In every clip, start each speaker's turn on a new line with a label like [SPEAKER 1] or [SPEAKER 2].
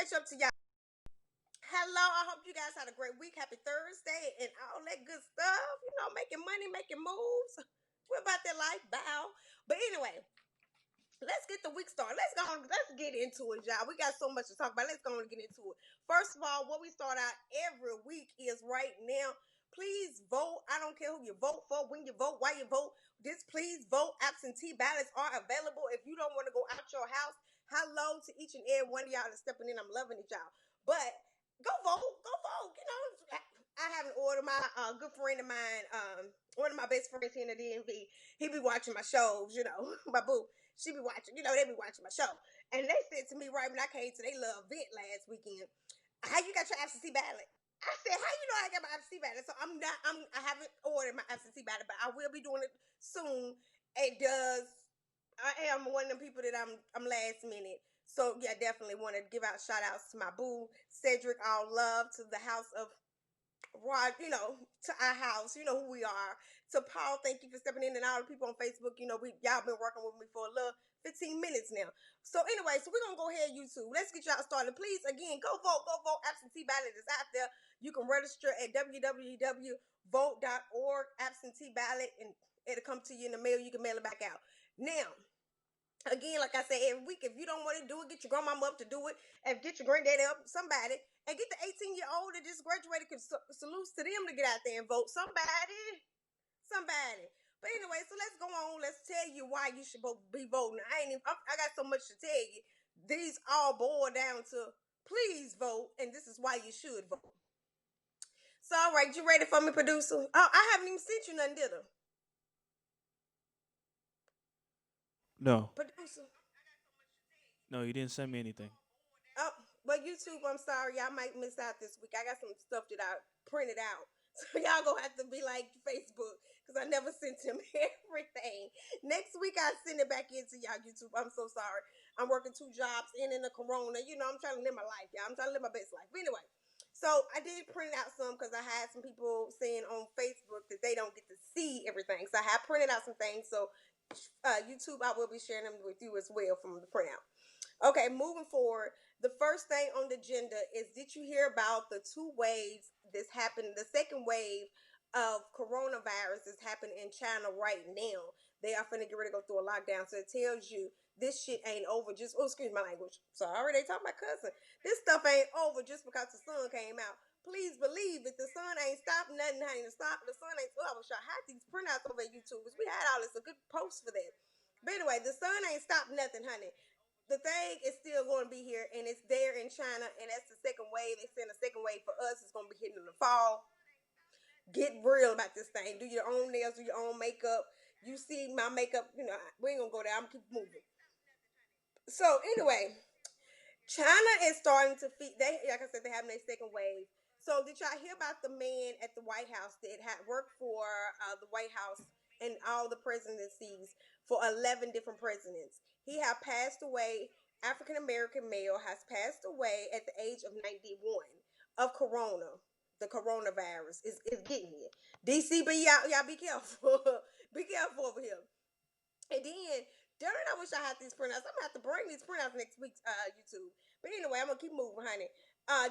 [SPEAKER 1] catch up to y'all. Hello, I hope you guys had a great week. Happy Thursday and all that good stuff. Making money, making moves. We're about that life, bow. But anyway, let's get the week started. Let's get into it, y'all. We got so much to talk about. Let's go and get into it. First of all, what we start out every week is right now. Please vote. I don't care who you vote for, when you vote, why you vote. Just please vote. Absentee ballots are available. If you don't want to go out your house, hello to each and every one of y'all that's stepping in. I'm loving it, y'all. But go vote. Go vote. I have an order. My good friend of mine, one of my best friends here in the DMV, he be watching my shows, my boo. She be watching, they be watching my show. And they said to me right when I came to they little event last weekend, how you got your absentee ballot? I said, how you know I got my absentee ballot? So I haven't ordered my absentee ballot, but I will be doing it soon. I am one of them people that I'm last minute. So yeah, definitely want to give out shout outs to my boo, Cedric, all love to the house of Rod, to our house, who we are. So Paul, thank you for stepping in, and all the people on Facebook, y'all been working with me for a little 15 minutes now. So anyway, so we're gonna go ahead YouTube. Let's get y'all started. Please, again, go vote. Absentee ballot is out there. You can register at www.vote.org, absentee ballot, and it'll come to you in the mail. You can mail it back out. Now, again, like I said, every week, if you don't want to do it, get your grandmama up to do it, and get your granddaddy up, somebody, and get the 18-year-old that just graduated, salutes to them to get out there and vote. Somebody. But anyway, so let's go on. Let's tell you why you should be voting. I got so much to tell you. These all boil down to please vote, and this is why you should vote. So, all right, you ready for me, producer? Oh, I haven't even sent you nothing, did I?
[SPEAKER 2] No,
[SPEAKER 1] Producer.
[SPEAKER 2] no, you didn't send me anything.
[SPEAKER 1] Oh, but YouTube, I'm sorry. Y'all might miss out this week. I got some stuff that I printed out. So y'all gonna have to be like Facebook because I never sent him everything. Next week I send it back into y'all YouTube. I'm so sorry. I'm working two jobs and in the corona. I'm trying to live my life, y'all. I'm trying to live my best life. But anyway, so I did print out some because I had some people saying on Facebook that they don't get to see everything. So I have printed out some things. So YouTube, I will be sharing them with you as well from the printout. Okay, moving forward, the first thing on the agenda is, did you hear about the two waves that's happened? The second wave of coronavirus is happening in China right now. They are finna get ready to go through a lockdown. So it tells you this shit ain't over. Excuse my language. Sorry, they talking about cousin. This stuff ain't over just because the sun came out. Please believe that the sun ain't stopped nothing, honey. The sun ain't. Oh, I wish I had these printouts over at YouTube. We had all this. A good post for that. But anyway, the sun ain't stopped nothing, honey. The thing is still going to be here, and it's there in China, and that's the second wave. They send a second wave for us. It's going to be hitting in the fall. Get real about this thing. Do your own nails, do your own makeup. You see my makeup, we ain't going to go there. I'm going to keep moving. So anyway, China is starting to feed. Like I said, they having their second wave. So did y'all hear about the man at the White House that had worked for the White House and all the presidencies for 11 different presidents? He had passed away. African American male has passed away at the age of 91 of corona. The coronavirus is getting you. DCB, y'all be careful. Be careful over here. And then, darn, I wish I had these printouts. I'm gonna have to bring these printouts next week, YouTube. But anyway, I'm gonna keep moving, honey.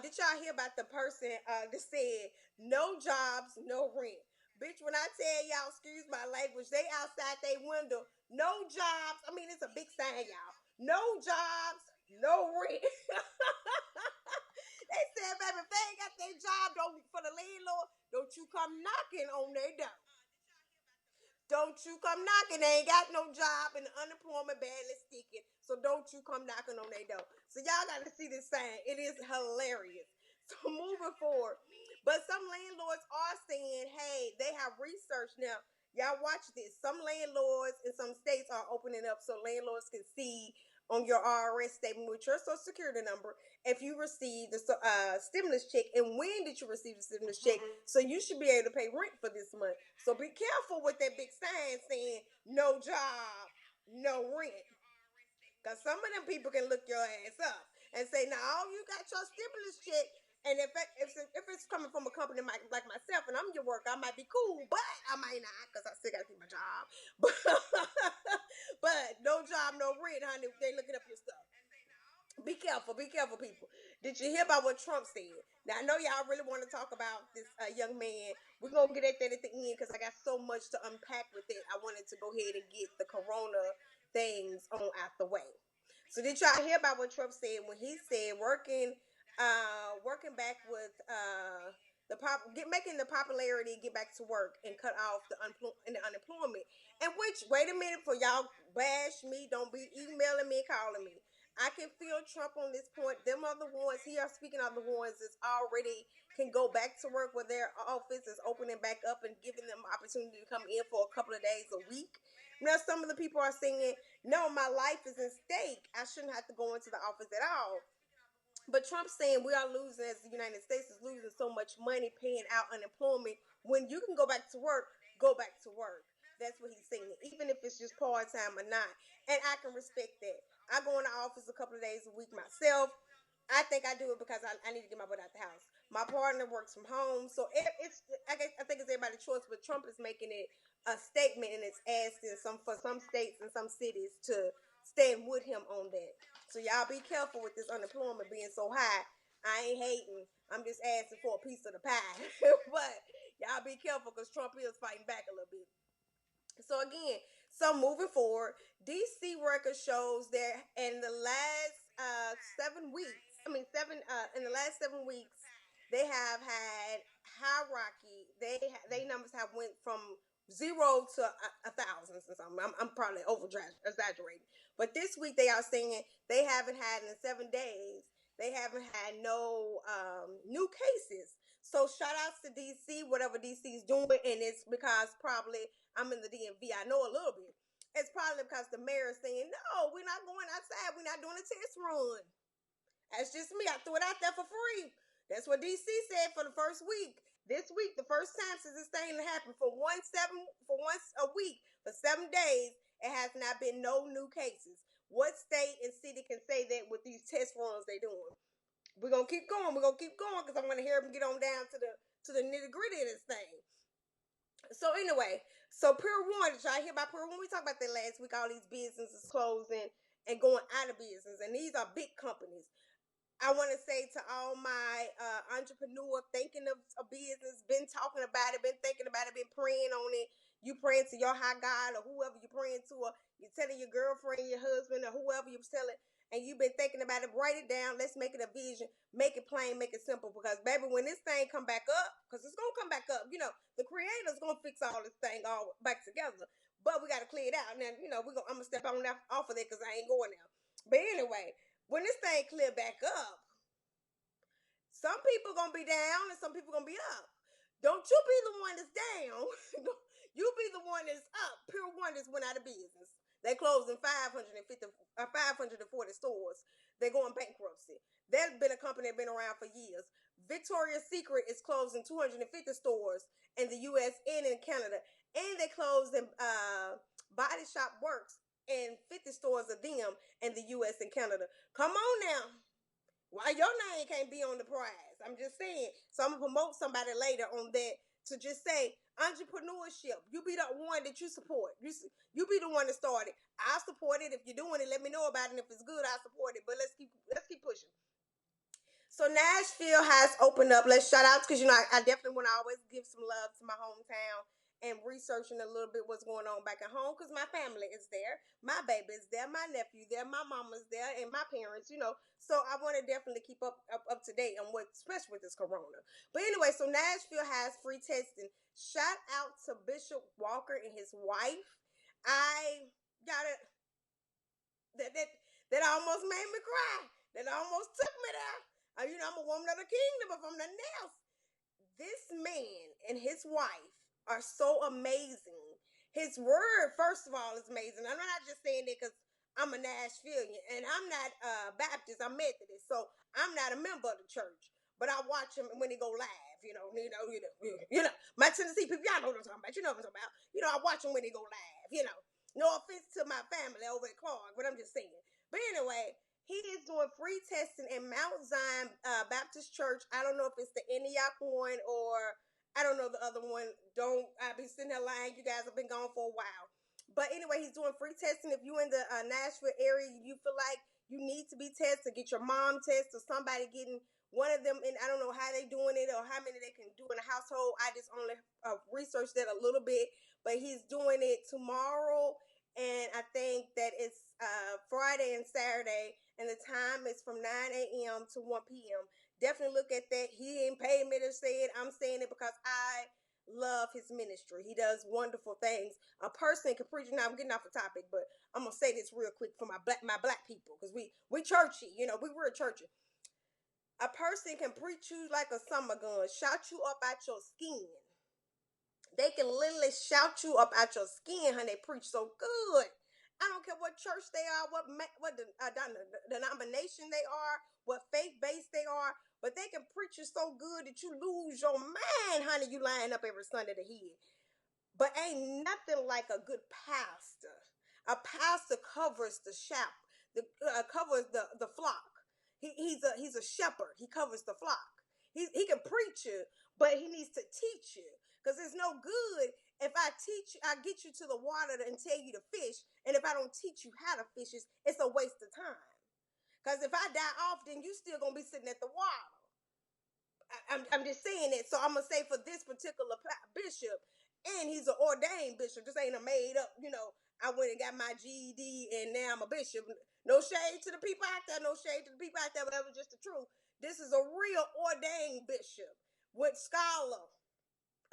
[SPEAKER 1] Did y'all hear about the person that said no jobs, no rent? Bitch, when I tell y'all, excuse my language, they outside they window, no jobs. I mean, it's a big sign, y'all. No jobs, no rent. They said, baby, if they ain't got their job, don't for the landlord, don't you come knocking on their door. Don't you come knocking. They ain't got no job and the unemployment badly sticking. So don't you come knocking on their door. So y'all got to see this sign. It is hilarious. So moving forward. But some landlords are saying, hey, they have research now. Y'all watch this. Some landlords in some states are opening up so landlords can see on your IRS statement with your social security number if you received the stimulus check and when did you receive the stimulus check. So you should be able to pay rent for this month. So be careful with that big sign saying no job, no rent. Because some of them people can look your ass up and say, now you got your stimulus check. And if it's coming from a company like myself and I'm your worker, I might be cool, but I might not because I still got to keep my job. But no job, no rent, honey. They looking up your stuff. Be careful, people. Did you hear about what Trump said? Now I know y'all really want to talk about this young man. We're gonna get at that at the end because I got so much to unpack with it. I wanted to go ahead and get the corona things on out the way. So did y'all hear about what Trump said when he said working back with making the popularity get back to work and cut off the unemployment. And which wait a minute for y'all bash me, don't be emailing me, calling me. I can feel Trump on this point. Them are the ones he are speaking of the ones that's already can go back to work where their office is opening back up and giving them opportunity to come in for a couple of days a week. Now some of the people are saying, no, my life is in stake. I shouldn't have to go into the office at all. But Trump's saying we are losing, as the United States is losing so much money paying out unemployment. When you can go back to work, go back to work. That's what he's saying, even if it's just part time or not. And I can respect that. I go in the office a couple of days a week myself. I think I do it because I need to get my butt out the house. My partner works from home, so I think it's everybody's choice. But Trump is making it a statement, and it's asking for some states and some cities to stand with him on that. So y'all be careful with this unemployment being so high. I ain't hating. I'm just asking for a piece of the pie. But y'all be careful because Trump is fighting back a little bit. So again, so moving forward, DC record shows that in the last 7 weeks, in the last 7 weeks, they have had high rocky. They numbers have went from zero to a thousand or something. I'm probably exaggerating, but this week they are saying they haven't had in 7 days. They haven't had no new cases. So shout outs to DC, whatever DC is doing, and it's because probably I'm in the DMV. I know a little bit. It's probably because the mayor is saying, no, we're not going outside. We're not doing a test run. That's just me. I threw it out there for free. That's what DC said for the first week. This week, the first time since this thing happened, for once a week, for 7 days, it has not been no new cases. What state and city can say that with these test runs they doing? We're gonna keep going. We're gonna keep going because I'm gonna hear them get on down to the nitty gritty of this thing. So anyway, so Pure One, did y'all hear about Pure One? We talked about that last week. All these businesses closing and going out of business, and these are big companies. I want to say to all my entrepreneur thinking of a business, been talking about it, been thinking about it, been praying on it. You praying to your high God or whoever you're praying to, or you're telling your girlfriend, your husband, or whoever you're telling, and you've been thinking about it. Write it down. Let's make it a vision. Make it plain. Make it simple. Because baby, when this thing come back up, because it's gonna come back up, the Creator's gonna fix all this thing all back together. But we got to clear it out. Now, I'm gonna step on off of it because I ain't going now. But anyway, when this thing clear back up, some people gonna be down and some people gonna be up. Don't you be the one that's down. You be the one that's up. Pure Wonders went out of business. They closed in 540 stores. They're going bankruptcy. That's been a company that's been around for years. Victoria's Secret is closing 250 stores in the U.S. and in Canada. And they closed in Body Shop Works and 50 stores of them in the U.S. and Canada. Come on now. Why your name can't be on the prize? I'm just saying. So I'm gonna promote somebody later on that to just say entrepreneurship. You be the one that you support. You be the one that started. I'll support it. If you're doing it, let me know about it. And if it's good, I'll support it. But let's keep pushing. So Nashville has opened up. Let's shout out because I definitely want to always give some love to my hometown and researching a little bit what's going on back at home because my family is there, my baby is there, my nephew there, my mama's there, and my parents. So I want to definitely keep up to date on what, especially with this corona. But anyway, so Nashville has free testing. Shout out to Bishop Walker and his wife. I got it. That almost made me cry. That almost took me there. I'm a woman of the kingdom if I'm nothing else. This man and his wife are so amazing. His word, first of all, is amazing. I'm not just saying that because I'm a Nashvilleian and I'm not Baptist. I'm Methodist, so I'm not a member of the church. But I watch him when he go live. My Tennessee people, y'all know what I'm talking about. You know what I'm talking about. I watch him when he go live. No offense to my family over at Clark, but I'm just saying. But anyway, he is doing free testing in Mount Zion Baptist Church. I don't know if it's the Antioch one or I don't know the other one. I be sitting there lying. You guys have been gone for a while. But anyway, he's doing free testing. If you're in the Nashville area, you feel like you need to be tested. Get your mom tested or somebody getting one of them. And I don't know how they doing it or how many they can do in a household. I just only researched that a little bit, but he's doing it tomorrow. And I think that it's Friday and Saturday, and the time is from 9 a.m. to 1 p.m. Definitely look at that. He ain't paid me to say it. I'm saying it because I love his ministry. He does wonderful things. A person can preach. Now I'm getting off the topic, but I'm gonna say this real quick for my black people because we churchy. You know, we real churchy. A person can preach you like a summer gun, shout you up out your skin. They can literally shout you up out your skin, honey. They preach so good. I don't care what church they are, what denomination they are, what faith base they are, but they can preach you so good that you lose your mind, honey. You line up every Sunday to hear. But ain't nothing like a good pastor. A pastor covers the sheep, covers the flock. He's a shepherd. He covers the flock. He can preach you, but he needs to teach you. Because it's no good if I teach you, I get you to the water and tell you to fish, and if I don't teach you how to fish, it's a waste of time. Because if I die off, then you still gonna be sitting at the water. I'm just saying it. So I'm gonna say for this particular bishop, and he's an ordained bishop. This ain't a made up. You know, I went and got my GED, and now I'm a bishop. No shade to the people out there. No shade to the people out there. But that was just the truth. This is a real ordained bishop with scholar,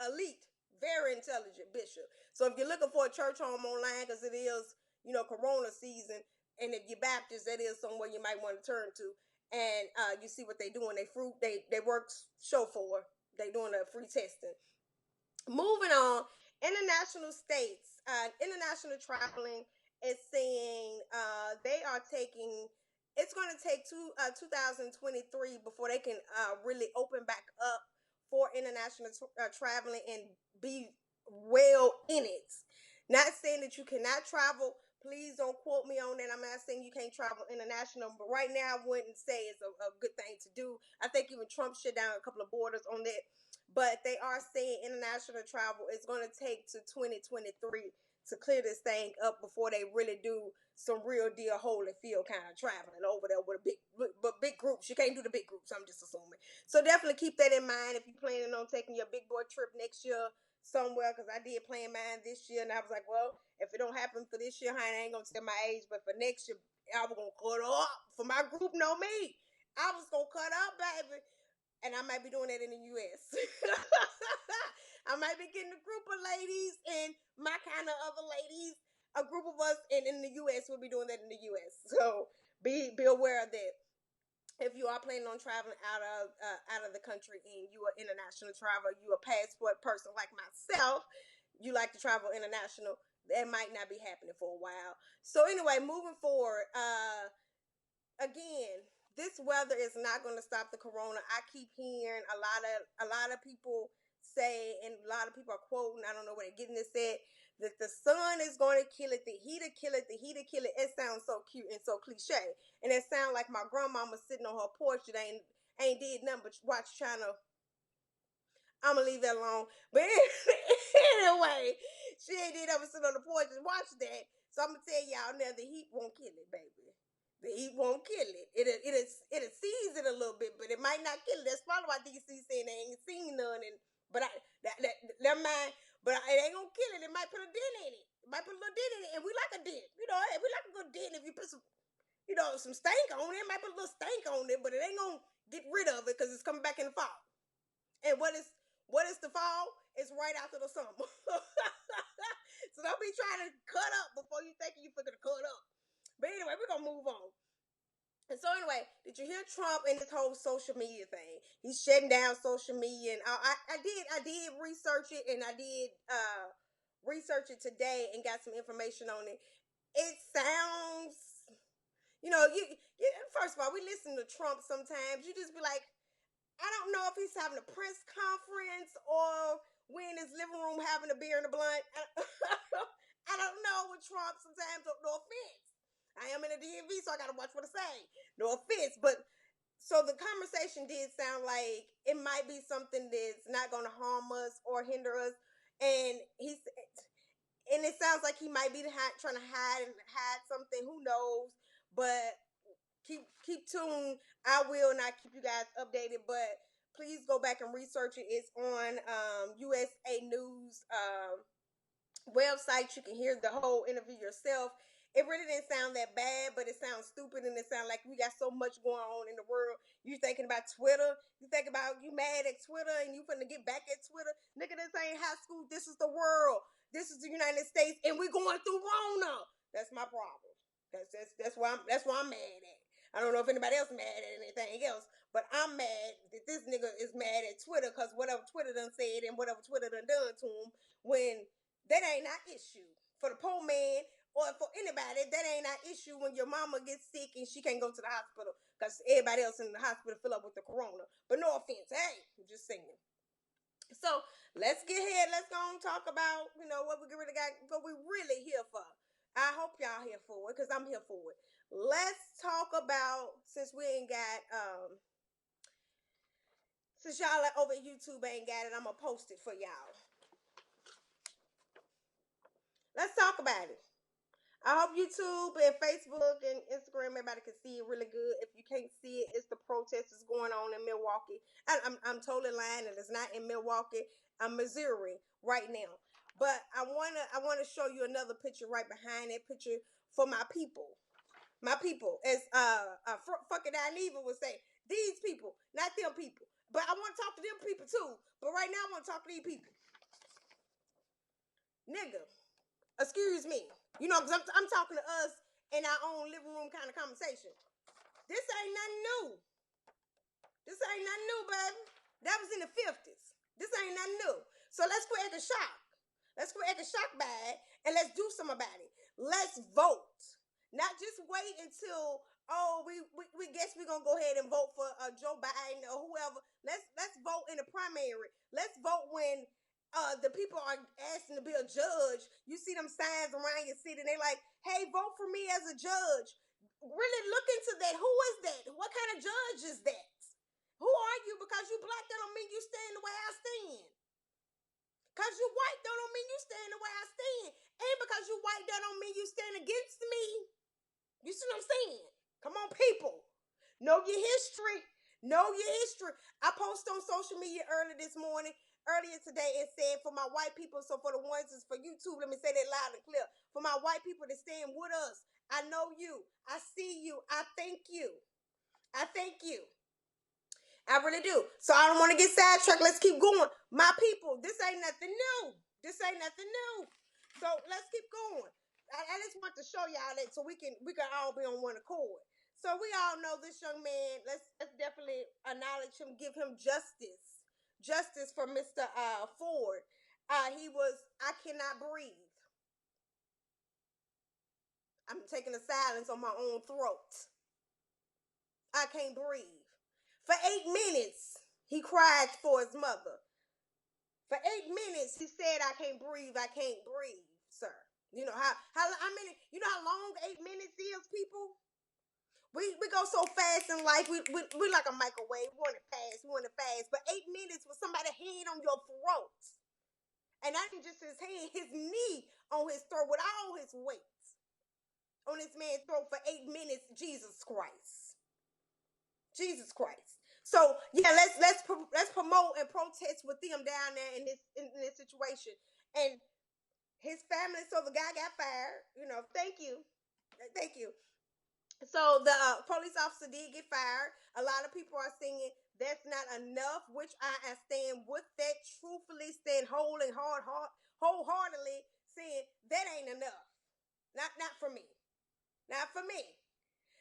[SPEAKER 1] elite, very intelligent bishop. So if you're looking for a church home online, because it is, you know, Corona season, and if you're Baptist, that is somewhere you might want to turn to. And you see what they doing. They work show for. They doing a free testing. Moving on, international states, international traveling is saying they are taking. It's going to take 2023 before they can really open back up for international traveling and be well in it. Not saying that you cannot travel. Please don't quote me on that. I'm not saying you can't travel international, but right now I wouldn't say it's a good thing to do. I think even Trump shut down a couple of borders on that. But they are saying international travel is going to take to 2023 to clear this thing up before they really do some real deal Holyfield kind of traveling over there with big groups. You can't do the big groups, I'm just assuming. So definitely keep that in mind if you're planning on taking your big boy trip next year somewhere, because I did plan mine this year, and I was like, well, if it don't happen for this year, honey, I ain't gonna tell my age, but for next year, I was gonna cut up for my group. Know me, I was gonna cut up, baby. And I might be doing that in the U.S. I might be getting a group of ladies and my kind of other ladies, a group of us, and in the U.S. we'll be doing that in the U.S. So be aware of that. If you are planning on traveling out of the country and you are international traveler, you a passport person like myself, you like to travel international, that might not be happening for a while. So anyway, moving forward, again, this weather is not going to stop the corona. I keep hearing a lot of people say, and a lot of people are quoting, I don't know where they're getting this at, that the sun is going to kill it, the heat will kill it, the heat will kill it. It sounds so cute and so cliche. And it sounds like my grandmama sitting on her porch that ain't did nothing but watch China. I'm going to leave that alone. But anyway, she ain't did nothing but sit on the porch and watch that. So I'm going to tell y'all now, the heat won't kill it, baby. The heat won't kill it. It'll seize it a little bit, but it might not kill it. That's probably why DC saying they ain't seen none. But never mind. But it ain't gonna kill it. It might put a dent in it. It might put a little dent in it, and we like a dent. You know, we like a good dent. If you put some, some stank on it, it might put a little stank on it, but it ain't gonna get rid of it because it's coming back in the fall. And what is the fall? It's right after the summer. So don't be trying to cut up before you think you're gonna cut up. But anyway, we're gonna move on. And so anyway, did you hear Trump and this whole social media thing? He's shutting down social media, and I did research it, and I did research it today and got some information on it. It sounds, you first of all, we listen to Trump sometimes. You just be like, I don't know if he's having a press conference or we in his living room having a beer and a blunt. I don't know with Trump sometimes, no offense. I am in a DMV, so I got to watch what I say. No offense, but so the conversation did sound like it might be something that's not going to harm us or hinder us, and it sounds like he might be trying to hide something. Who knows? But keep tuned. I will not keep you guys updated, but please go back and research it. It's on USA News website. You can hear the whole interview yourself. It really didn't sound that bad, but it sounds stupid, and it sounds like we got so much going on in the world. You thinking about Twitter? You think about you mad at Twitter, and you finna get back at Twitter? Nigga, this ain't high school. This is the world. This is the United States, and we going through Rona. That's my problem. That's why I'm mad at. I don't know if anybody else mad at anything else, but I'm mad that this nigga is mad at Twitter because whatever Twitter done said and whatever Twitter done to him when that ain't our issue. For the poor man or for anybody, that ain't our issue when your mama gets sick and she can't go to the hospital because everybody else in the hospital fill up with the corona. But no offense, hey, I'm just saying. So let's get ahead. Let's go and talk about, what we really got, what we really here for. I hope y'all here for it because I'm here for it. Let's talk about, since we ain't got, since y'all over at YouTube ain't got it, I'm going to post it for y'all. Let's talk about it. I hope YouTube and Facebook and Instagram, everybody can see it really good. If you can't see it, it's the protesters going on in Milwaukee. I'm totally lying, and it's not in Milwaukee. I'm Missouri right now. But I wanna show you another picture right behind that picture for my people. My people, as fucking Dineva would say, these people, not them people. But I want to talk to them people too. But right now, I want to talk to these people. Nigga. Excuse me. Because I'm talking to us in our own living room kind of conversation. This ain't nothing new. This ain't nothing new, baby. That was in the 50s. This ain't nothing new. So let's quit acting shocked. Let's quit acting shocked by it, and let's do something about it. Let's vote. Not just wait until, we guess we're going to go ahead and vote for Joe Biden or whoever. Let's vote in the primary. Let's vote when the people are asking to be a judge. You see them signs around your city, and they like, hey, vote for me as a judge. Really look into that. Who is that? What kind of judge is that? Who are you? Because you black, that don't mean you stand the way I stand. Because you white, that don't mean you stand the way I stand. And because you white, that don't mean you stand against me. You see what I'm saying? Come on, people. Know your history. Know your history. I posted on social media earlier today, it said for my white people, so for the ones that's for YouTube, let me say that loud and clear. For my white people that stand with us, I know you. I see you. I thank you. I thank you. I really do. So I don't want to get sidetracked. Let's keep going. My people, this ain't nothing new. This ain't nothing new. So let's keep going. I just want to show y'all that so we can all be on one accord. So we all know this young man. Let's definitely acknowledge him, give him justice. Justice for Mr. Ford. He was, I cannot breathe. I'm taking a silence on my own throat. I can't breathe. For 8 minutes, he cried for his mother. For 8 minutes, he said, I can't breathe, sir. You know how many, how long 8 minutes is, people? We go so fast in life. We like a microwave. We want it fast. But 8 minutes with somebody's hand on your throat. And not just his hand, his knee on his throat with all his weight on this man's throat for 8 minutes. Jesus Christ. Jesus Christ. So yeah, let's promote and protest with them down there in this situation. And his family, so the guy got fired. Thank you. So the police officer did get fired. A lot of people are saying that's not enough, which I stand with that. Truthfully, stand wholeheartedly saying that ain't enough. Not for me. Not for me.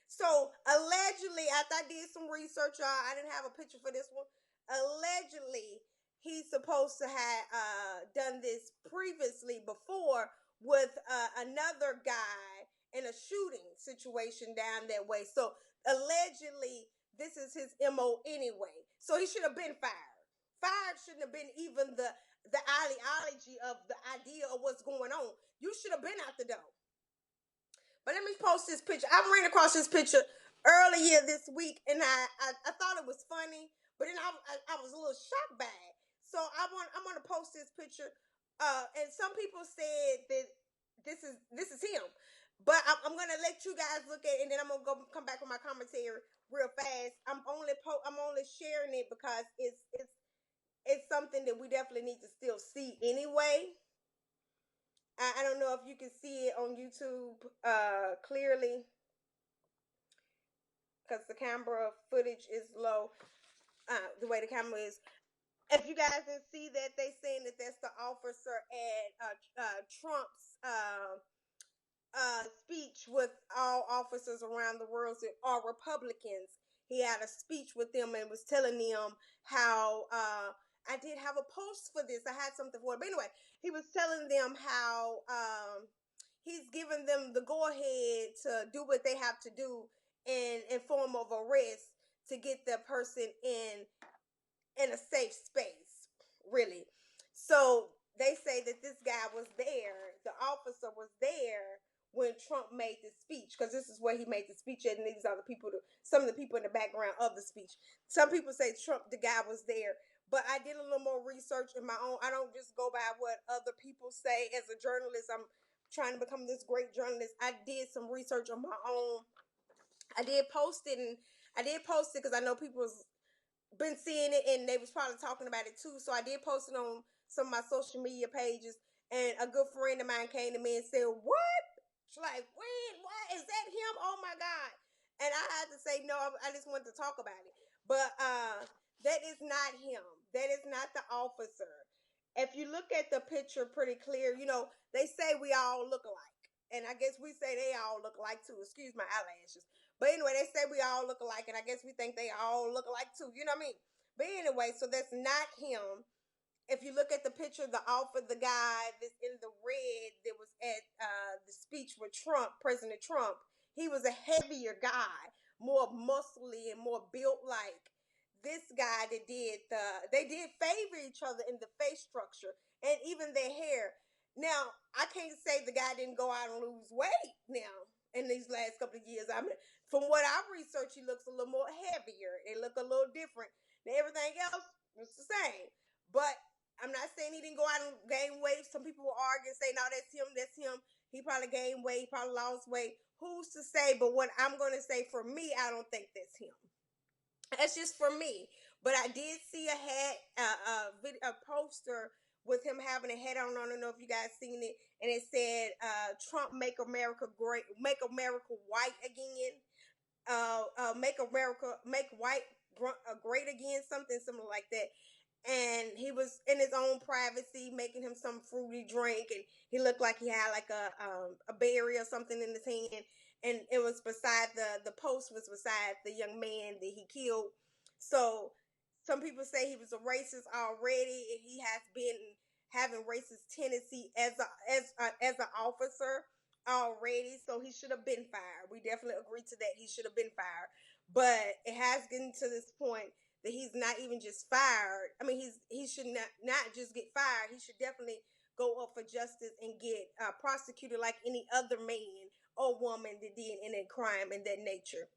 [SPEAKER 1] So allegedly, after I did some research, y'all, I didn't have a picture for this one. Allegedly, he's supposed to have done this previously before with another guy in a shooting situation down that way. So allegedly, this is his MO anyway. So he should have been fired. Fired shouldn't have been even the ideology of the idea of what's going on. You should have been out the door. But let me post this picture. I ran across this picture earlier this week, and I thought it was funny, but then I was a little shocked by it. So I'm gonna post this picture. And some people said that this is him. But I'm gonna let you guys look at it, and then I'm gonna come back with my commentary real fast. I'm only sharing it because it's something that we definitely need to still see anyway. I don't know if you can see it on YouTube clearly because the camera footage is low. The way the camera is. If you guys can see that, they saying that that's the officer at Trump's speech with all officers around the world that are Republicans. He had a speech with them and was telling them how I did have a post for this. I had something for it. But anyway, he was telling them how he's giving them the go ahead to do what they have to do in form of arrest to get the person in a safe space, really. So they say that this guy was there, the officer was there when Trump made this speech, because this is where he made the speech at, and these are the people, some of the people in the background of the speech. Some people say Trump, the guy was there, but I did a little more research in my own. I don't just go by what other people say. As a journalist, I'm trying to become this great journalist. I did some research on my own. I did post it, and I did post it because I know people's been seeing it, and they was probably talking about it too. So I did post it on some of my social media pages, and a good friend of mine came to me and said, "What?" She's like, "When? What is that him? Oh my god!" And I had to say, "No, I just wanted to talk about it." But that is not him. That is not the officer. If you look at the picture pretty clear, they say we all look alike, and I guess we say they all look alike too. Excuse my eyelashes. But anyway, they say we all look alike, and I guess we think they all look alike too. You know what I mean? But anyway, so that's not him. If you look at the picture, the guy that's in the red that was at the speech with Trump, President Trump, he was a heavier guy, more muscly and more built like this guy that they did favor each other in the face structure and even their hair. Now, I can't say the guy didn't go out and lose weight now in these last couple of years. I mean, from what I researched, he looks a little more heavier. They look a little different. Now, everything else was the same. But I'm not saying he didn't go out and gain weight. Some people will argue and say, no, that's him, that's him. He probably gained weight, he probably lost weight. Who's to say? But what I'm going to say, for me, I don't think that's him. That's just for me. But I did see a hat, a poster with him having a hat on. I don't know if you guys seen it, and it said, "Trump make America great, make America white again, make white great again," something similar like that. And he was in his own privacy making him some fruity drink, and he looked like he had like a berry or something in his hand, and it was beside the post was beside the young man that he killed. So some people say he was a racist already, and he has been having racist tendency as an officer already, so he should have been fired. We definitely agree to that. He should have been fired, but it has gotten to this point that he's not even just fired. I mean, he should not just get fired. He should definitely go up for justice and get prosecuted like any other man or woman that did any crime in that nature.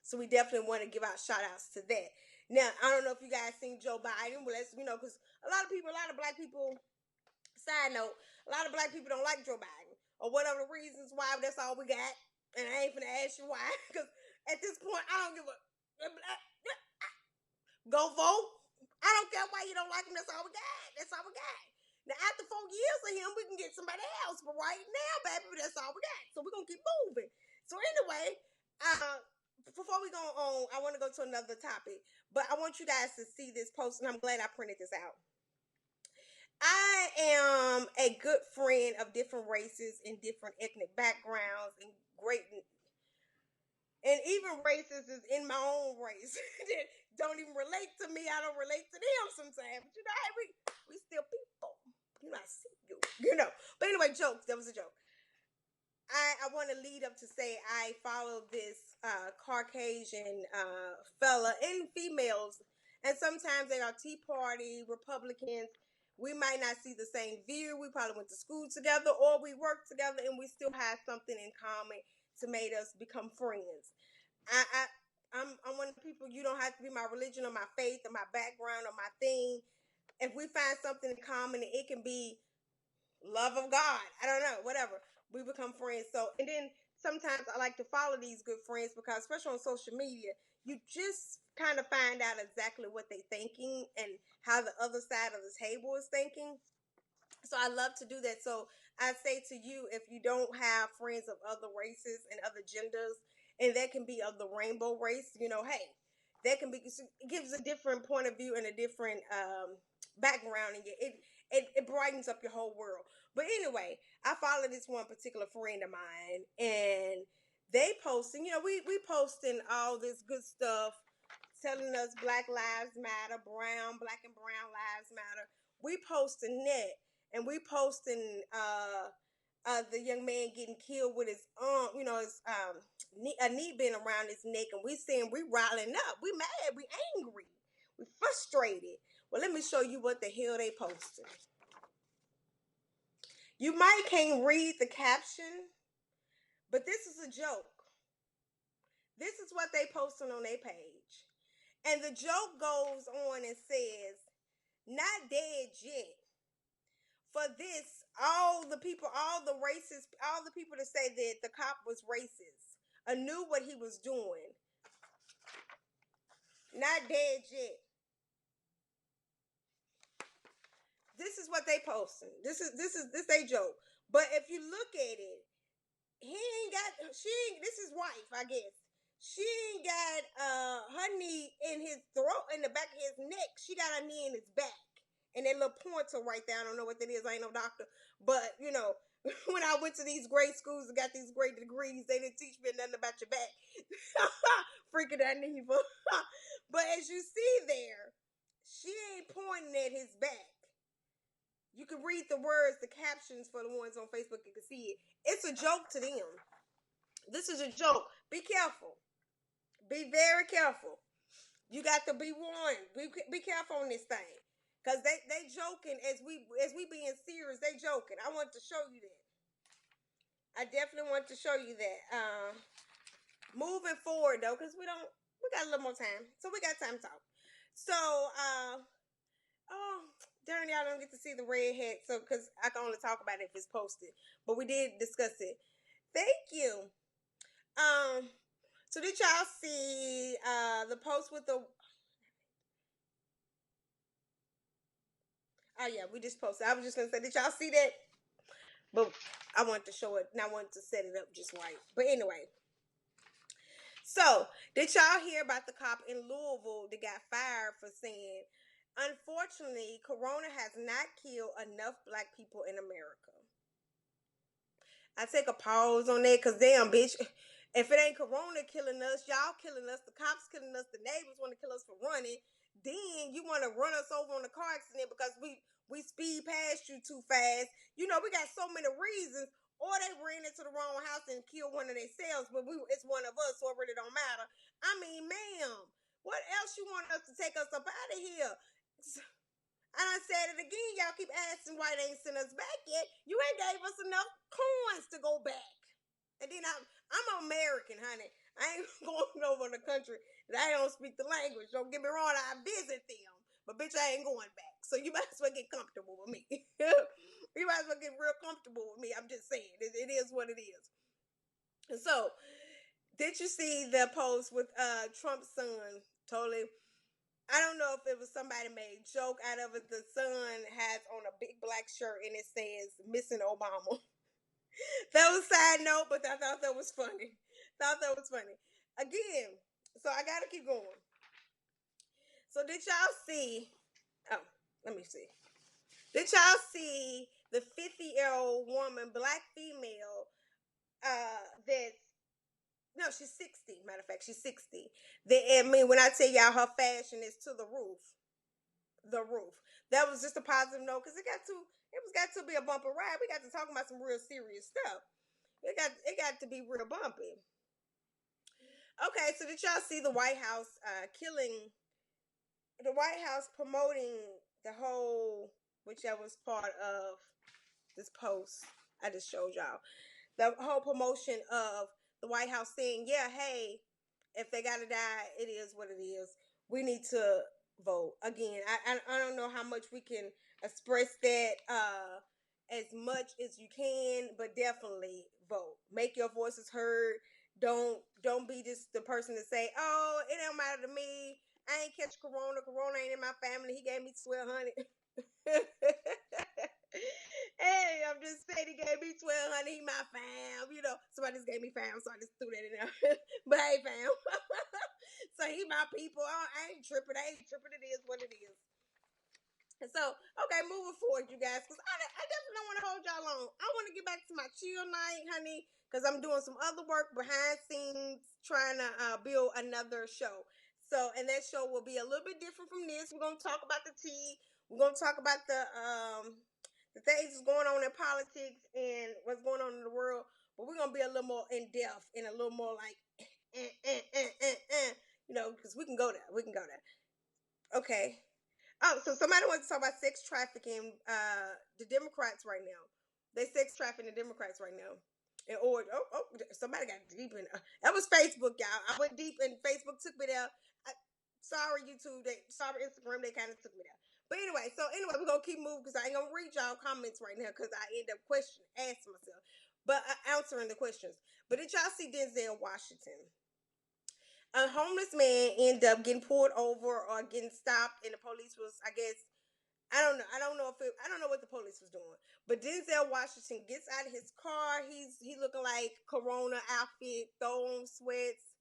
[SPEAKER 1] So we definitely want to give out shout outs to that. Now, I don't know if you guys seen Joe Biden. Well, let's, because a lot of black people, side note, a lot of black people don't like Joe Biden. Or whatever the reasons why, that's all we got. And I ain't finna ask you why. Because at this point, I don't give a. Go vote. I don't care why you don't like him. That's all we got. That's all we got. Now, after 4 years of him, we can get somebody else. But right now, baby, that's all we got. So we're going to keep moving. So anyway, before we go on, I want to go to another topic. But I want you guys to see this post, and I'm glad I printed this out. I am a good friend of different races and different ethnic backgrounds and great, and even races is in my own race that don't even relate to me. I don't relate to them sometimes. But hey, we still people. I see you. But anyway, jokes. That was a joke. I want to lead up to say I follow this Caucasian fella and females, and sometimes they are Tea Party Republicans. We might not see the same view. We probably went to school together, or we worked together, and we still have something in common to make us become friends. I'm one of the people. You don't have to be my religion or my faith or my background or my thing. If we find something in common, it can be love of God. I don't know, whatever. we become friends. So, and then sometimes I like to follow these good friends because, especially on social media, you just kind of find out exactly what they're thinking and how the other side of the table is thinking. So I love to do that. So I say to you, if you don't have friends of other races and other genders, and that can be of the rainbow race, hey, that can be, it gives a different point of view and a different background, and it brightens up your whole world. But anyway, I follow this one particular friend of mine, and they posting, we posting all this good stuff, telling us Black Lives Matter, Black and Brown Lives Matter. We posting that, and we posting the young man getting killed with his his a knee being around his neck, and we saying we riling up, we mad, we angry, we frustrated. Well, let me show you what the hell they posted. You might can't read the caption, but this is a joke. This is what they posted on their page. And the joke goes on and says, not dead yet. For this, all the people, all the racists, all the people that say that the cop was racist, knew what he was doing. Not dead yet. This is what they posting. This a joke. But if you look at it, this is wife, I guess. She ain't got her knee in his throat, in the back of his neck. She got her knee in his back. And that little pointer right there, I don't know what that is. I ain't no doctor. But, when I went to these great schools and got these great degrees, they didn't teach me nothing about your back. Freaking that knee. But as you see there, she ain't pointing at his back. You can read the words, the captions for the ones on Facebook. You can see it. It's a joke to them. This is a joke. Be careful. Be very careful. You got to be warned. Be careful on this thing, cause they joking as we being serious. They joking. I want to show you that. I definitely want to show you that. Moving forward though, cause we got a little more time, so we got time to talk. So oh darn, y'all don't get to see the red hat, so cause I can only talk about it if it's posted. But we did discuss it. Thank you. So did y'all see the post with the? Oh yeah, we just posted. I was just gonna say, did y'all see that? But I wanted to show it, and I wanted to set it up just right. But anyway, so did y'all hear about the cop in Louisville that got fired for saying, unfortunately, Corona has not killed enough Black people in America? I take a pause on that because damn, bitch, if it ain't Corona killing us, y'all killing us, the cops killing us, the neighbors want to kill us for running. Then you want to run us over on a car accident because we speed past you too fast. We got so many reasons. Or they ran into the wrong house and killed one of themselves, but it's one of us, so it really don't matter. I mean, ma'am, what else you want us to take us up out of here? I done said it again. Y'all keep asking why they ain't sent us back yet. You ain't gave us enough coins to go back. And then I'm American, honey. I ain't going over the country that I don't speak the language. Don't get me wrong, I visit them. But bitch, I ain't going back. So you might as well get comfortable with me. You might as well get real comfortable with me. I'm just saying. It is what it is. And so, did you see the post with Trump's son? Totally. I don't know if it was somebody made joke out of it. The son has on a big black shirt and it says "Missing Obama." That was a side note, but I thought that was funny. Again, so I gotta keep going. So did y'all see? Oh, let me see. Did y'all see the 50-year-old woman, black female, that's no, she's 60. Matter of fact, she's 60. When I tell y'all her fashion is to the roof. The roof. That was just a positive note because it was got to be a bumper ride. We got to talk about some real serious stuff. It got to be real bumpy. Okay, so did y'all see the White House the White House promoting the whole, which that was part of this post I just showed y'all, the whole promotion of the White House saying, yeah, hey, if they gotta die, it is what it is. We need to vote again. I don't know how much we can express that as much as you can, but definitely vote. Make your voices heard. Don't be just the person to say, "Oh, it don't matter to me. I ain't catch corona. Corona ain't in my family. He gave me 1,200." Hey, I'm just saying he gave me 1,200. He my fam. Somebody just gave me fam, so I just threw that in there. But hey, fam. So he my people. I ain't tripping. It is what it is. And so, okay, moving forward, you guys, because I definitely don't want to hold y'all long. I want to get back to my chill night, honey, because I'm doing some other work behind scenes trying to build another show. So, and that show will be a little bit different from this. We're going to talk about the tea. We're going to talk about the things that's going on in politics and what's going on in the world. But we're going to be a little more in depth and a little more like, because we can go there. We can go there. Okay. Oh, so somebody wants to talk about sex trafficking. The Democrats right now, they sex trafficking the Democrats right now. Somebody got deep in. That was Facebook, y'all. I went deep, and Facebook took me there. Sorry, YouTube. Sorry, Instagram. They kind of took me there. But anyway, we're gonna keep moving because I ain't gonna read y'all comments right now because I end up asking myself, but answering the questions. But did y'all see Denzel Washington? A homeless man ended up getting pulled over or getting stopped, and the police was, I guess, I don't know. I don't know what the police was doing. But Denzel Washington gets out of his car. He looking like Corona outfit, thong sweats,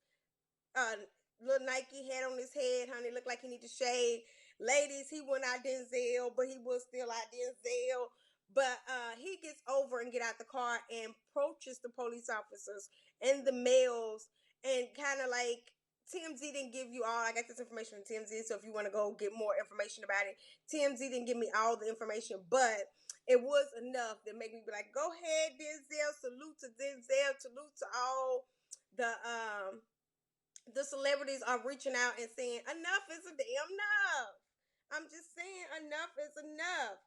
[SPEAKER 1] little Nike hat on his head, honey. Looked like he need to shave. Ladies, he went out Denzel, but he was still out Denzel. But he gets over and get out the car and approaches the police officers and the males and kind of like TMZ didn't give you all. I got this information from TMZ, so if you want to go get more information about it, TMZ didn't give me all the information, but it was enough that made me be like, "Go ahead, Denzel. Salute to Denzel. Salute to all the celebrities are reaching out and saying enough is a damn enough. I'm just saying enough is enough."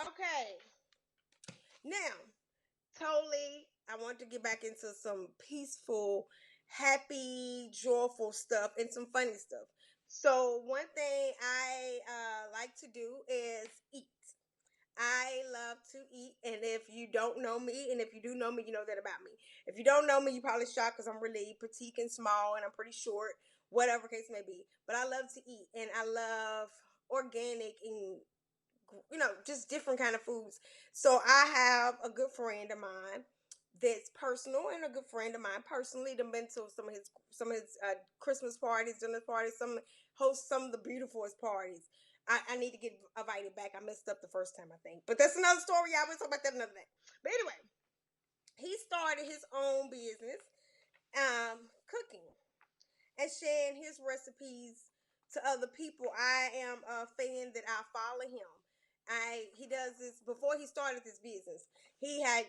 [SPEAKER 1] Okay, now totally I want to get back into some peaceful, happy, joyful stuff and some funny stuff. So one thing I like to do is eat. I love to eat, and if you don't know me, and if you do know me, you know that about me. If you don't know me, you probably shocked because I'm really petite and small, and I'm pretty short, whatever case may be. But I love to eat, and I love organic and just different kind of foods. So I have a good friend of mine that's personal, and a good friend of mine personally that been to some of his Christmas parties, dinner parties, host some of the beautifulest parties. I need to get invited back. I messed up the first time, I think, but that's another story. Y'all will talk about that another day. But anyway, he started his own business, cooking and sharing his recipes to other people. I am a fan that I follow him. He does this before he started this business. He had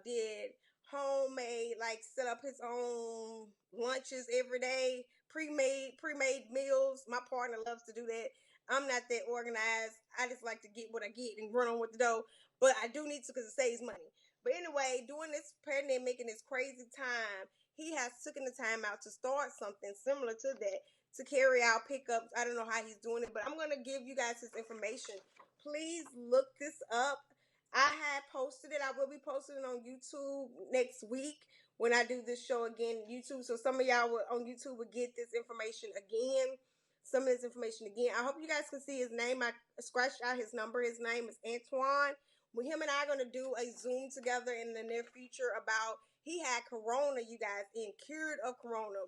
[SPEAKER 1] did homemade, like set up his own lunches every day, pre-made meals. My partner loves to do that. I'm not that organized. I just like to get what I get and run on with the dough. But I do need to because it saves money. But anyway, during this pandemic and this crazy time, he has taken the time out to start something similar to that, to carry out pickups. I don't know how he's doing it, but I'm going to give you guys his information. Please look this up. I had posted it. I will be posting it on YouTube next week when I do this show again, YouTube. So some of y'all on YouTube will get this information again. Some of this information again. I hope you guys can see his name. I scratched out his number. His name is Antoine. Well, him and I are going to do a Zoom together in the near future about, he had corona, you guys, and cured of corona.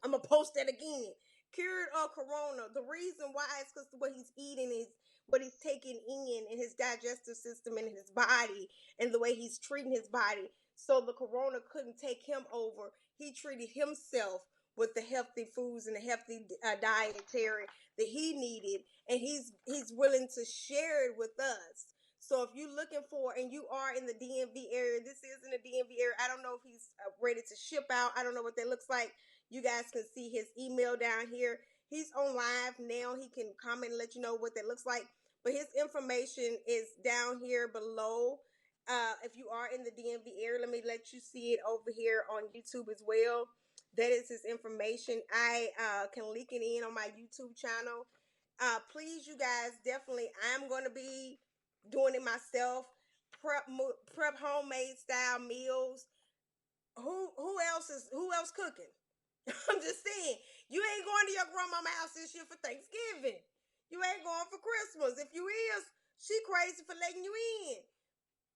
[SPEAKER 1] I'm going to post that again. Cured of corona. The reason why is because what he's eating is what he's taking in his digestive system and his body, and the way he's treating his body. So the corona couldn't take him over. He treated himself with the healthy foods and the healthy dietary that he needed, and he's willing to share it with us. So if you're looking for, and you are in the DMV area, this is in the DMV area. I don't know if he's ready to ship out. I don't know what that looks like. You guys can see his email down here. He's on live now. He can comment and let you know what that looks like. But his information is down here below. If you are in the DMV area, let me let you see it over here on YouTube as well. That is his information. I can link it in on my YouTube channel. Please, you guys, definitely, I'm going to be doing it myself. Prep homemade style meals. Who else cooking? I'm just saying, you ain't going to your grandmama house this year for Thanksgiving. You ain't going for Christmas. If you is, she crazy for letting you in.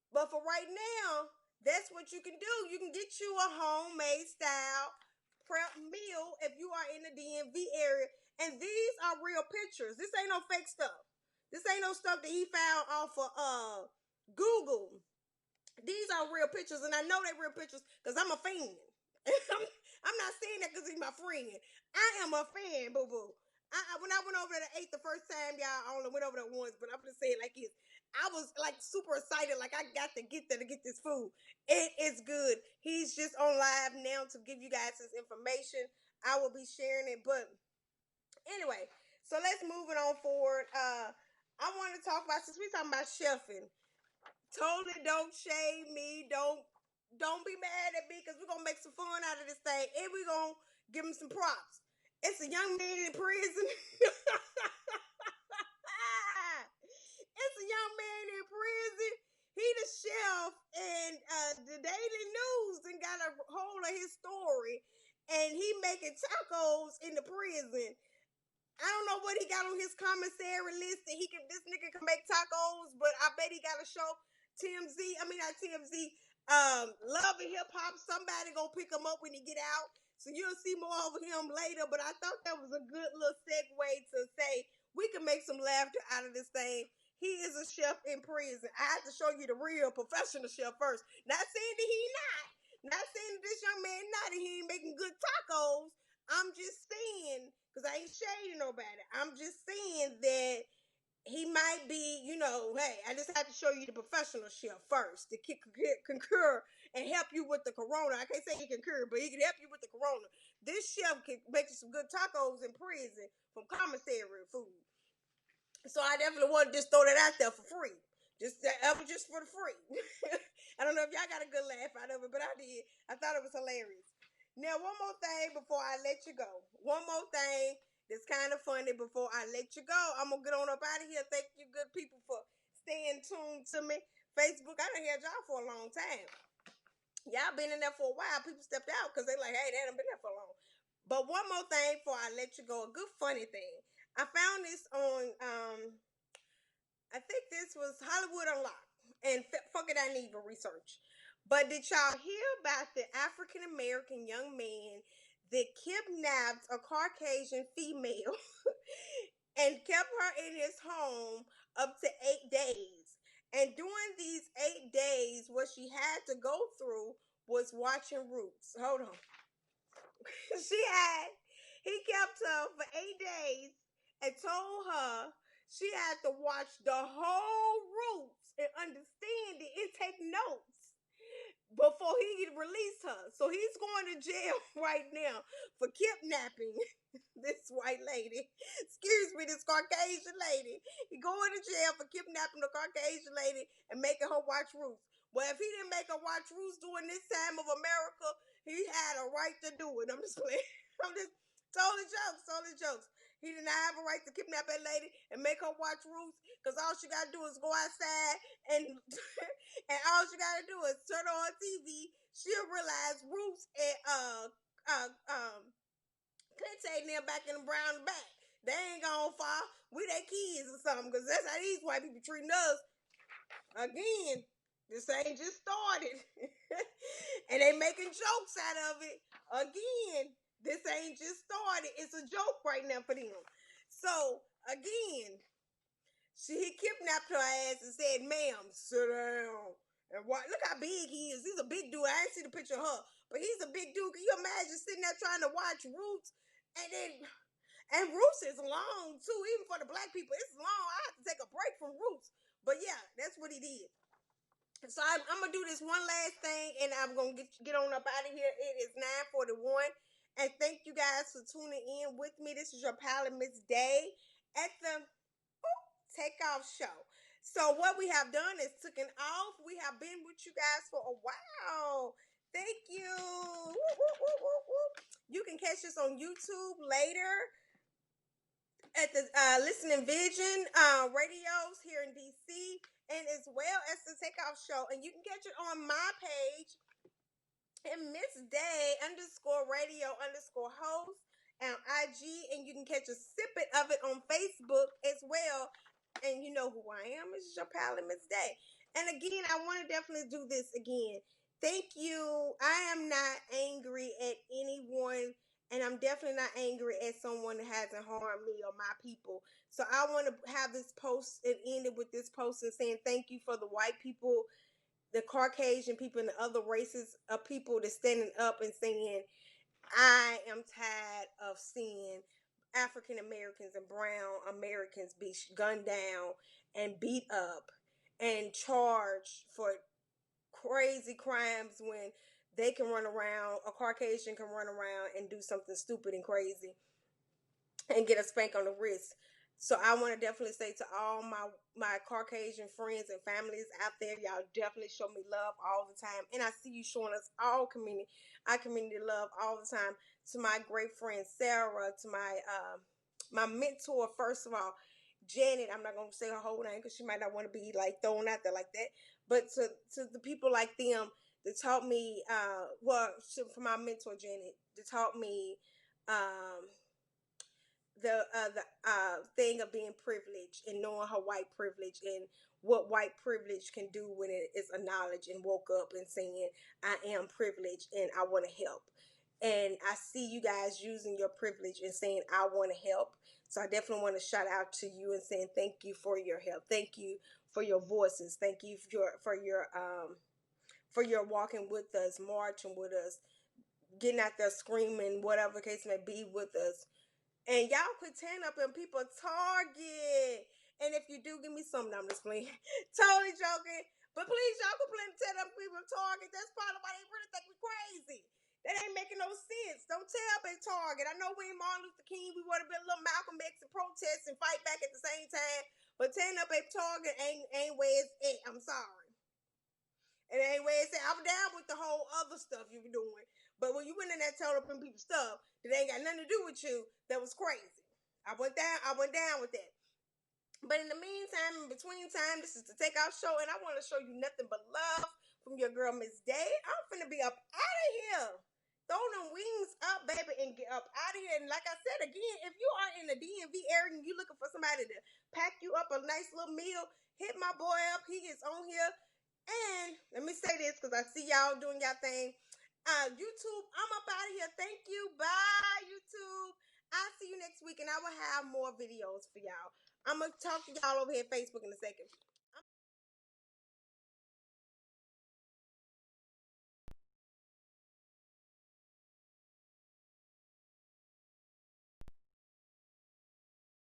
[SPEAKER 1] But for right now, that's what you can do. You can get you a homemade style prep meal if you are in the DMV area. And these are real pictures. This ain't no fake stuff. This ain't no stuff that he found off of Google. These are real pictures, and I know they're real pictures because I'm a fan. I'm not saying that because he's my friend. I am a fan, boo boo. When I went over there to ate the first time, y'all, I only went over there once, but I'm just saying like this. I was like super excited, like I got to get there to get this food. It is good. He's just on live now to give you guys this information. I will be sharing it, but anyway, so let's move it on forward. I want to talk about, since we're talking about chefing, totally don't shame me. Don't be mad at me because we're gonna make some fun out of this thing and we're gonna give him some props. It's a young man in prison. It's a young man in prison. He the chef, and the Daily News and got a hold of his story, and he making tacos in the prison. I don't know what he got on his commissary list that this nigga can make tacos, but I bet he got to show TMZ. I mean not TMZ. Love and Hip Hop. Somebody gonna pick him up when he get out, so you'll see more of him later. But I thought that was a good little segue to say we can make some laughter out of this thing. He is a chef in prison. I have to show you the real professional chef first. Not saying that he not. Not saying that this young man not and he ain't making good tacos. I'm just saying, because I ain't shading nobody. I'm just saying that he might be, hey, I just had to show you the professional chef first to concur and help you with the corona. I can't say he concur, but he can help you with the corona. This chef can make you some good tacos in prison from commissary food. So I definitely want to just throw that out there for free. Just for the free. I don't know if y'all got a good laugh out of it, but I did. I thought it was hilarious. Now, one more thing before I let you go. One more thing that's kind of funny before I let you go. I'm going to get on up out of here. Thank you, good people, for staying tuned to me. Facebook, I done had y'all for a long time. Y'all been in there for a while. People stepped out because they like, hey, they done been there for long. But one more thing before I let you go. A good funny thing. I found this on, I think this was Hollywood Unlocked. And fuck it, I need even research. But did y'all hear about the African American young man that kidnapped a Caucasian female and kept her in his home up to 8 days? And during these 8 days, what she had to go through was watching Roots. Hold on. He kept her for 8 days and told her she had to watch the whole Roots and understand it and take notes before he released her. So he's going to jail right now for kidnapping this white lady. Excuse me, this Caucasian lady. He going to jail for kidnapping the Caucasian lady and making her watch Roots. Well, if he didn't make her watch Roots during this time of America, he had a right to do it. I'm just playing. I'm just totally jokes. He did not have a right to kidnap that lady and make her watch Roots because all she got to do is go outside and and all she got to do is turn on TV. She'll realize Roots and Clinton them back in the brown back. They ain't gonna far. We their kids or something because that's how these white people treating us. Again, this ain't just started. And they making jokes out of it. Again, this ain't just started. It's a joke right now for them. So, again, he kidnapped her ass and said, ma'am, sit down. And look how big he is. He's a big dude. I ain't see the picture of her. But he's a big dude. Can you imagine sitting there trying to watch Roots? And Roots is long, too. Even for the black people, it's long. I have to take a break from Roots. But yeah, that's what he did. So I'm going to do this one last thing, and I'm going to get on up out of here. It is 9:41. And thank you guys for tuning in with me. This is your pal Miss Day at the Takeoff Show. So what we have done is taken off. We have been with you guys for a while. Thank you. You can catch us on YouTube later at the Listening Vision radios here in DC. and as well as the Takeoff Show. And you can catch it on my page and Miss Day underscore radio underscore host on IG, and you can catch a snippet of it on Facebook as well. And you know who I am. It's your pal, Miss Day. And again, I want to definitely do this again. Thank you. I am not angry at anyone, and I'm definitely not angry at someone that hasn't harmed me or my people. So I want to have this post and end it with this post and saying thank you for the white people, the Caucasian people, and the other races of people that's standing up and saying, I am tired of seeing African Americans and brown Americans be gunned down and beat up and charged for crazy crimes when they can run around, a Caucasian can run around and do something stupid and crazy and get a spank on the wrist. So I want to definitely say to all my Caucasian friends and families out there, y'all definitely show me love all the time, and I see you showing us all our community love all the time. To my great friend Sarah, to my mentor, first of all, Janet. I'm not gonna say her whole name because she might not want to be like thrown out there like that. But to the people like them that taught me, for my mentor Janet, that taught me. The thing of being privileged and knowing her white privilege and what white privilege can do when it is acknowledged and woke up and saying, I am privileged and I want to help. And I see you guys using your privilege and saying, I want to help. So I definitely want to shout out to you and saying thank you for your help. Thank you for your voices. Thank you for your walking with us, marching with us, getting out there screaming, whatever the case may be, with us. And y'all quit tearing up in people Target. And if you do, give me some. I'm just playing. Totally joking. But please, y'all quit playing tear up people Target. That's probably why they really think we crazy. That ain't making no sense. Don't tear up at Target. I know we ain't Martin Luther King. We would have been a little Malcolm X and protest and fight back at the same time. But tearing up at Target ain't where it's at. I'm sorry. And anyway, say I'm down with the whole other stuff you were doing. But when you went in there telling them people stuff that ain't got nothing to do with you, that was crazy. I went down with that. But in the meantime, in between time, this is the Takeout Show, and I want to show you nothing but love from your girl, Miss Day. I'm finna be up out of here. Throw them wings up, baby, and get up out of here. And like I said again, if you are in the DMV area and you looking for somebody to pack you up a nice little meal, hit my boy up. He is on here. And let me say this because I see y'all doing y'all thing. YouTube, I'm up out of here. Thank you. Bye, YouTube. I'll see you next week and I will have more videos for y'all. I'm going to talk to y'all over here on Facebook in a second.